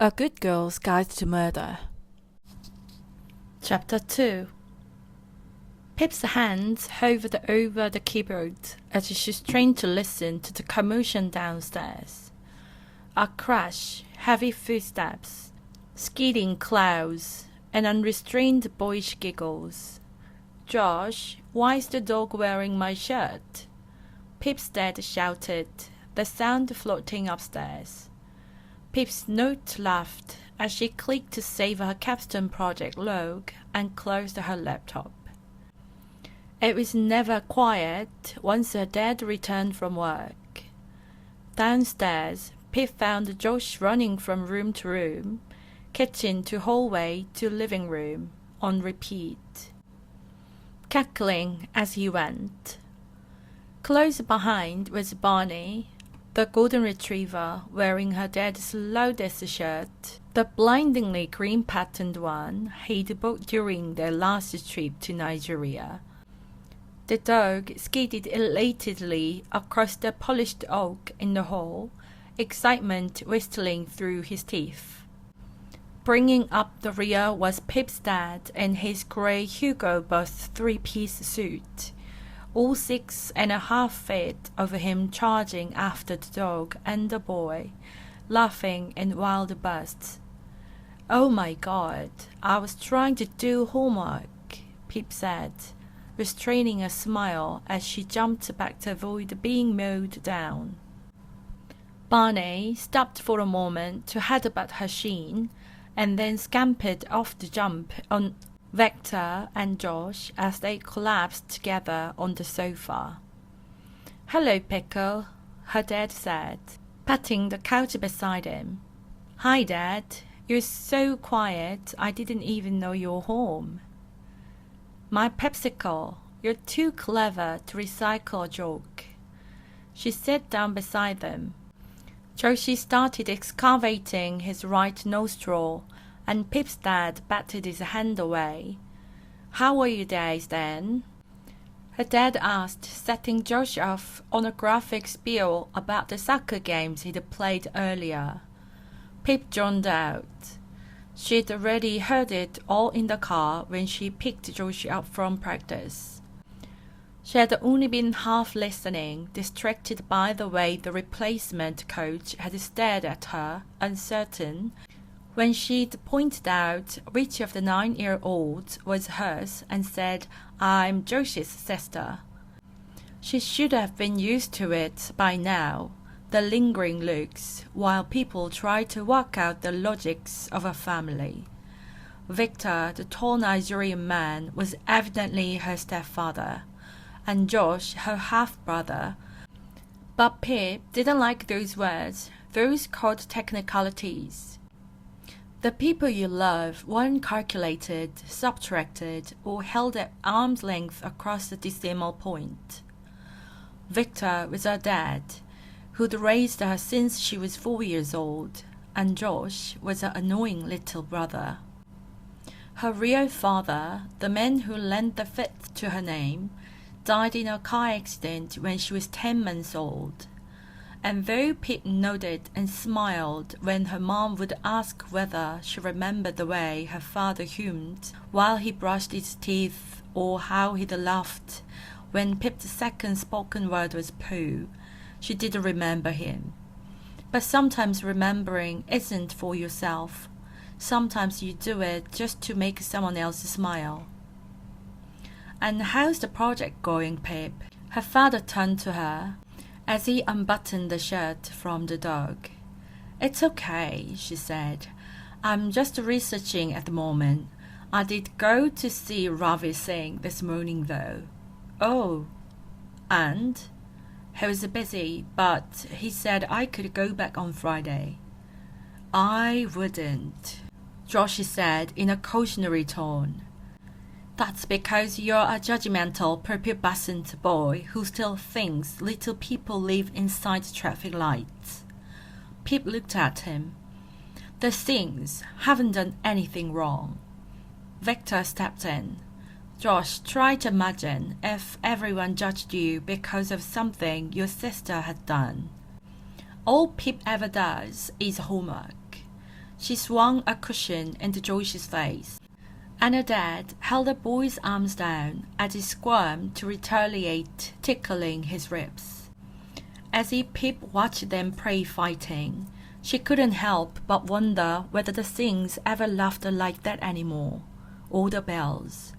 A Good Girl's Guide to Murder. Chapter 2. Pip's hands hovered over the keyboard as she strained to listen to the commotion downstairs. A crash, heavy footsteps, skidding clouds, and unrestrained boyish giggles. "Josh, why is the dog wearing my shirt?" Pip's dad shouted, the sound floating upstairs. Pip's note laughed as she clicked to save her capstone project log and closed her laptop. It was never quiet once her dad returned from work. Downstairs, Pip found Josh running from room to room, kitchen to hallway to living room, on repeat, cackling as he went. Close behind was Barney, the golden retriever, wearing her dad's loudest shirt, the blindingly cream-patterned one he'd bought during their last trip to Nigeria. The dog skidded elatedly across the polished oak in the hall, excitement whistling through his teeth. Bringing up the rear was Pip's dad in his grey Hugo Boss three-piece suit, all 6.5 feet over him, charging after the dog and the boy, laughing in wild bursts. "Oh my God, I was trying to do homework," Pip said, restraining a smile as she jumped back to avoid being mowed down. Barney stopped for a moment to headbutt her shin, and then scampered off the jump on Victor and Josh as they collapsed together on the sofa. "Hello, Pickle," her dad said, patting the couch beside him. "Hi, Dad. You're so quiet, I didn't even know you're home." "My Pepsicle, you're too clever to recycle a joke." She sat down beside them. Josie started excavating his right nostril, and Pip's dad batted his hand away. "How were your days then?" her dad asked, setting Josh off on a graphic spiel about the soccer games he'd played earlier. Pip zoned out. She'd already heard it all in the car when she picked Josh up from practice. She had only been half listening, distracted by the way the replacement coach had stared at her, uncertain, when she'd pointed out which of the 9-year-olds was hers and said, "I'm Josh's sister." She should have been used to it by now, the lingering looks, while people tried to work out the logics of a family. Victor, the tall Nigerian man, was evidently her stepfather, and Josh her half-brother. But Pip didn't like those words, those cold technicalities. The people you love weren't calculated, subtracted, or held at arm's length across the decimal point. Victor was her dad, who'd raised her since she was 4 years old, and Josh was her annoying little brother. Her real father, the man who lent the fifth to her name, died in a car accident when she was 10 months old. And though Pip nodded and smiled when her mom would ask whether she remembered the way her father hummed while he brushed his teeth, or how he'd laughed when Pip's second spoken word was poo, she didn't remember him. But sometimes remembering isn't for yourself. Sometimes you do it just to make someone else smile. "And how's the project going, Pip?" Her father turned to her as he unbuttoned the shirt from the dog. "It's okay," she said. "I'm just researching at the moment. I did go to see Ravi Singh this morning, though." "Oh, and?" "He was busy, but he said I could go back on Friday." "I wouldn't," Josh said in a cautionary tone. "That's because you're a judgmental, prepubescent boy who still thinks little people live inside traffic lights." Pip looked at him. "The Singhs haven't done anything wrong." Victor stepped in. "Josh, try to imagine if everyone judged you because of something your sister had done. All Pip ever does is homework. She swung a cushion into Joyce's face, and her dad held the boy's arms down as he squirmed to retaliate, tickling his ribs. As he peep-watched them pray fighting, she couldn't help but wonder whether the things ever laughed like that anymore, or the bells.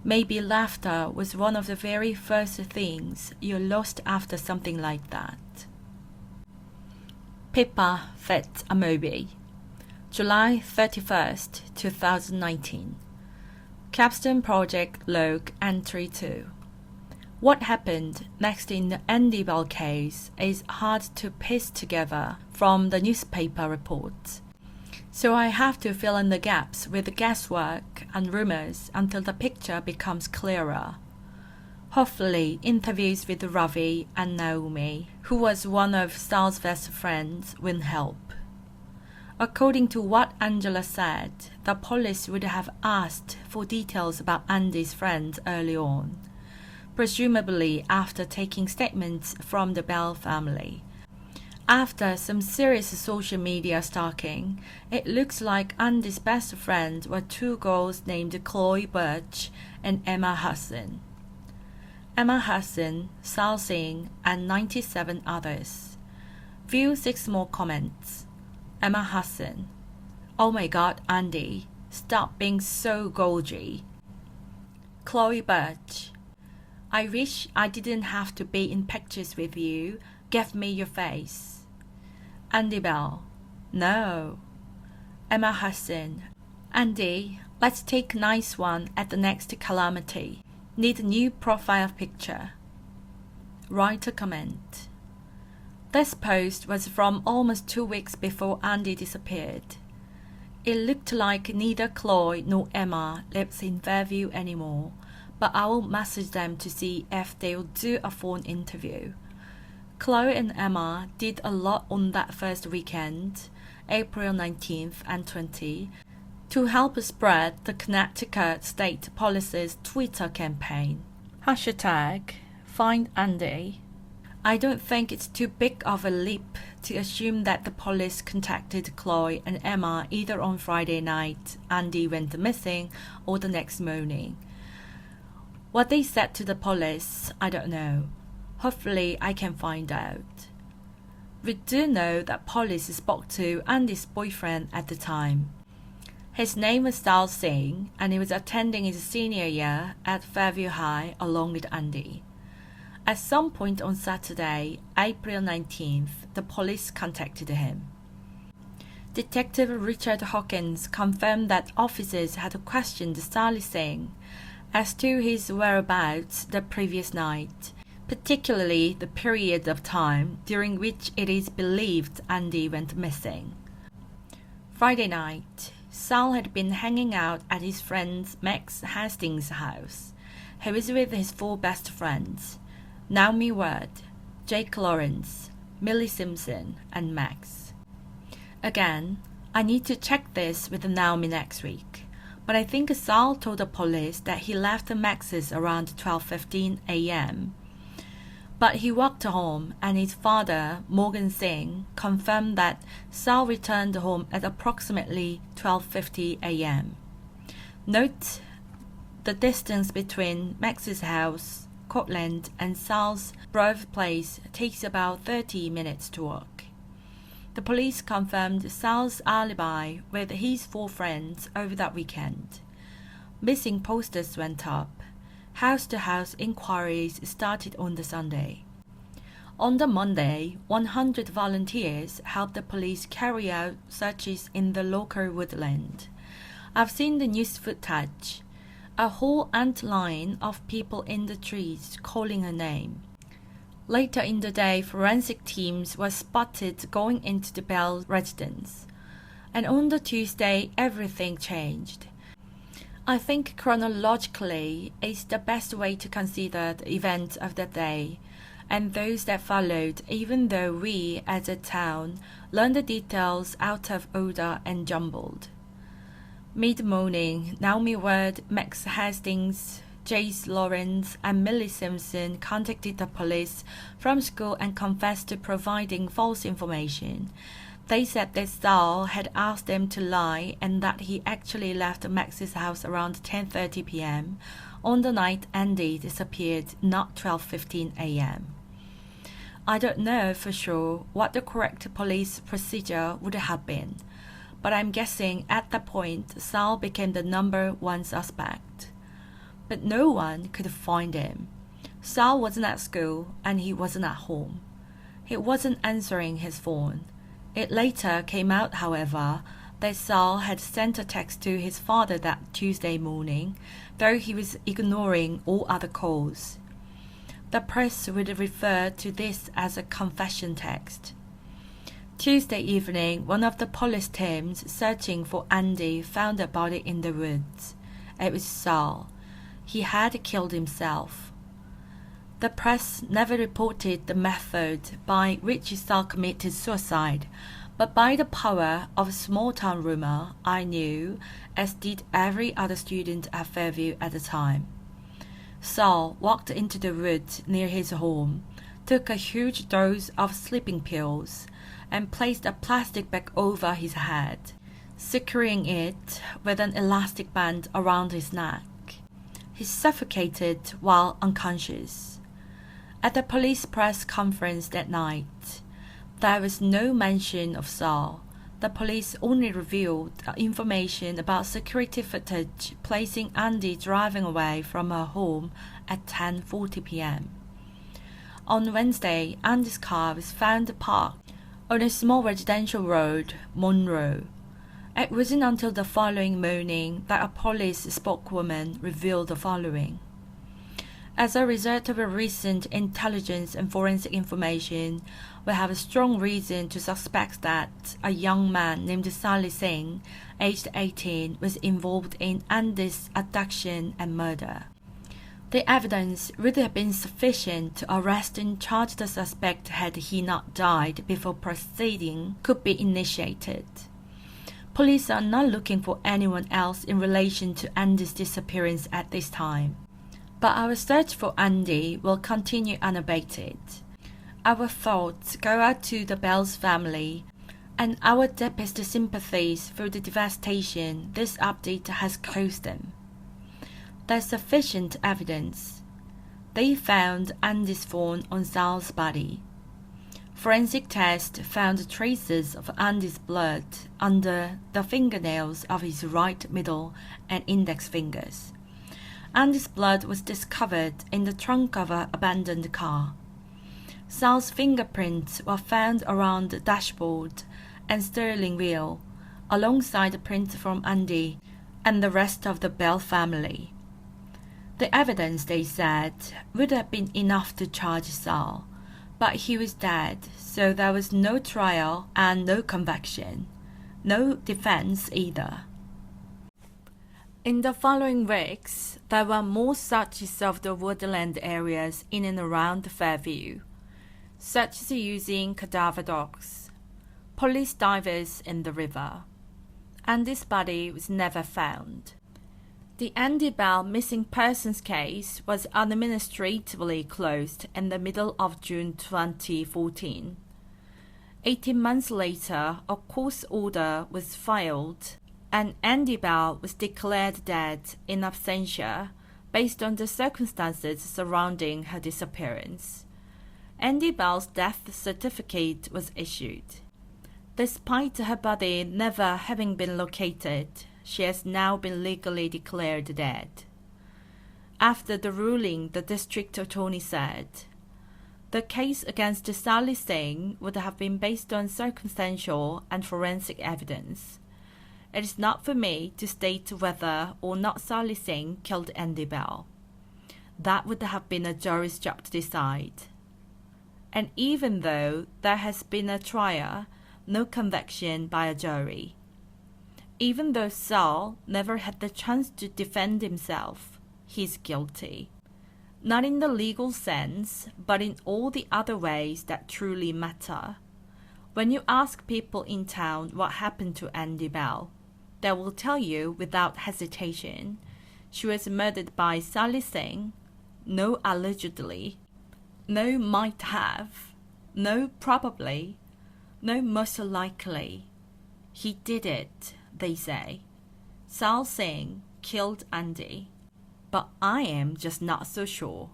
Maybe laughter was one of the very first things you lost after something like that. Pippa Fits a Movie, July 31st, 2019. Capstone Project Log Entry 2. What happened next in the Andy Bell case is hard to piece together from the newspaper reports, so I have to fill in the gaps with guesswork and rumors until the picture becomes clearer. Hopefully, interviews with Ravi and Naomi, who was one of Sal's best friends, will help. According to what Angela said, the police would have asked for details about Andy's friends early on, presumably after taking statements from the Bell family. After some serious social media stalking, it looks like Andy's best friends were two girls named Chloe Birch and Emma Hudson. Emma Hudson, Sal Singh, and 97 others. View 6 more comments. Emma Hudson: Oh my god, Andy, stop being so gorgy. Chloe Birch: I wish I didn't have to be in pictures with you. Give me your face. Andy Bell: No. Emma Hudson: Andy, let's take a nice one at the next calamity. Need a new profile picture. Writer comment: This post was from almost 2 weeks before Andy disappeared. It looked like neither Chloe nor Emma lives in Fairview anymore, but I will message them to see if they'll do a phone interview. Chloe and Emma did a lot on that first weekend, April 19th and 20th, to help spread the Connecticut State Police's Twitter campaign. #Find Andy. I don't think it's too big of a leap to assume that the police contacted Chloe and Emma either on Friday night Andy went missing or the next morning. What they said to the police, I don't know. Hopefully I can find out. We do know that police spoke to Andy's boyfriend at the time. His name was Sal Singh, and he was attending his senior year at Fairview High along with Andy. At some point on Saturday, April 19th, the police contacted him. Detective Richard Hawkins confirmed that officers had questioned Sal Singh as to his whereabouts the previous night, particularly the period of time during which it is believed Andy went missing. Friday night, Sal had been hanging out at his friend Max Hastings' house. He was with his 4 best friends, Naomi Ward, Jake Lawrence, Millie Simpson, and Max. Again, I need to check this with Naomi next week, but I think Sal told the police that he left Max's around 12:15 a.m. But he walked home, and his father, Morgan Singh, confirmed that Sal returned home at approximately 12:50 a.m. Note the distance between Max's house, Cortland, and Sal's birthplace takes about 30 minutes to walk. The police confirmed Sal's alibi with his 4 friends over that weekend. Missing posters went up. House-to-house inquiries started on the Sunday. On the Monday, 100 volunteers helped the police carry out searches in the local woodland. I've seen the news footage. A whole antline of people in the trees calling her name. Later in the day, forensic teams were spotted going into the Bell residence. And on the Tuesday, everything changed. I think chronologically is the best way to consider the events of that day and those that followed, even though we, as a town, learned the details out of order and jumbled. Mid-morning, Naomi Ward, Max Hastings, Jace Lawrence, and Millie Simpson contacted the police from school and confessed to providing false information. They said that Saul had asked them to lie and that he actually left Max's house around 10:30 p.m. on the night Andy disappeared, not 12:15 a.m. I don't know for sure what the correct police procedure would have been, but I'm guessing at that point Saul became the number one suspect. But no one could find him. Saul wasn't at school and he wasn't at home. He wasn't answering his phone. It later came out, however, that Saul had sent a text to his father that Tuesday morning, though he was ignoring all other calls. The press would refer to this as a confession text. Tuesday evening, one of the police teams searching for Andy found a body in the woods. It was Saul. He had killed himself. The press never reported the method by which Saul committed suicide, but by the power of small-town rumor, I knew, as did every other student at Fairview at the time. Saul walked into the woods near his home, took a huge dose of sleeping pills, and placed a plastic bag over his head, securing it with an elastic band around his neck. He suffocated while unconscious. At the police press conference that night, there was no mention of Saul. The police only revealed information about security footage placing Andy driving away from her home at 10:40 p.m. On Wednesday, Andy's car was found parked on a small residential road, Monroe. It wasn't until the following morning that a police spokeswoman revealed the following. As a result of a recent intelligence and forensic information, we have a strong reason to suspect that a young man named Sally Singh, aged 18, was involved in Andy's abduction and murder. The evidence would have been sufficient to arrest and charge the suspect had he not died before proceeding could be initiated. Police are not looking for anyone else in relation to Andy's disappearance at this time. But our search for Andy will continue unabated. Our thoughts go out to the Bell's family and our deepest sympathies for the devastation this update has caused them. There's sufficient evidence. They found Andy's phone on Saul's body. Forensic tests found traces of Andy's blood under the fingernails of his right middle and index fingers. Andy's blood was discovered in the trunk of an abandoned car. Saul's fingerprints were found around the dashboard and steering wheel, alongside the prints from Andy and the rest of the Bell family. The evidence, they said, would have been enough to charge Saul, but he was dead, so there was no trial and no conviction, no defense either. In the following weeks, there were more searches of the woodland areas in and around Fairview, searches using cadaver dogs, police divers in the river. Andy's body was never found. The Andy Bell missing persons case was administratively closed in the middle of June 2014. 18 months later, a court order was filed and Andy Bell was declared dead in absentia based on the circumstances surrounding her disappearance. Andy Bell's death certificate was issued. Despite her body never having been located, she has now been legally declared dead. After the ruling, the district attorney said, "The case against Sally Singh would have been based on circumstantial and forensic evidence. It is not for me to state whether or not Sally Singh killed Andy Bell. That would have been a jury's job to decide. And even though there has been a trial, no conviction by a jury. Even though Saul never had the chance to defend himself, he's guilty. Not in the legal sense, but in all the other ways that truly matter. When you ask people in town what happened to Andy Bell, they will tell you without hesitation, she was murdered by Sally Singh, no allegedly, no might have, no probably, No, most likely. He did it, they say. Sal Singh killed Andy. But I am just not so sure.